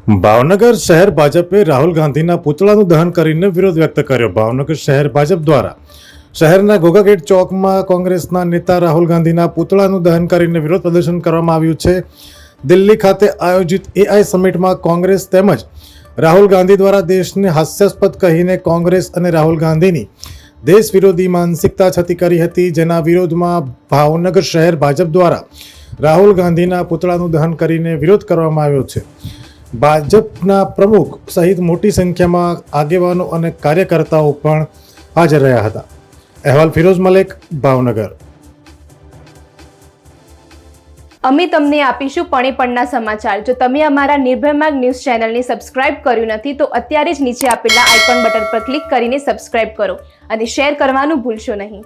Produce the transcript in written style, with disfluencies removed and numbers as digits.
ભાવનગર શહેર ભાજપે રાહુલ ગાંધીના પુતળાનું દહન કરીને વિરોધ વ્યક્ત કર્યો. ભાવનગર શહેર ભાજપ દ્વારા શહેરના ઘોઘાગેટ ચોકમાં કોંગ્રેસના નેતા રાહુલ ગાંધીના પુતળાનું દહન કરીને વિરોધ પ્રદર્શન કરવામાં આવ્યું છે. દિલ્હી ખાતે આયોજિત એઆઈ સમિટમાં કોંગ્રેસ તેમજ રાહુલ ગાંધી દ્વારા દેશને હાસ્યાસ્પદ કહીને કોંગ્રેસ અને રાહુલ ગાંધીની દેશ વિરોધી માનસિકતા છતી કરી હતી, જેના વિરોધમાં ભાવનગર શહેર ભાજપ દ્વારા રાહુલ ગાંધીના પુતળાનું દહન કરીને વિરોધ કરવામાં આવ્યો છે. ભાજપના પ્રમુખ સહિત મોટી સંખ્યામાં આગેવાનો અને કાર્યકર્તાઓ પણ હાજર રહ્યા હતા. અહેવાલ ફિરોઝ મલેક, ભાવનગર. અમે તમને આપીશું પળેપળના સમાચાર. જો તમે અમારા નિર્ભય માર્ગ ન્યૂઝ ચેનલને સબસ્ક્રાઇબ કર્યું નથી તો અત્યારે જ નીચે આપેલા આઇકોન બટન પર ક્લિક કરીને સબસ્ક્રાઇબ કરો અને શેર કરવાનું ભૂલશો નહીં.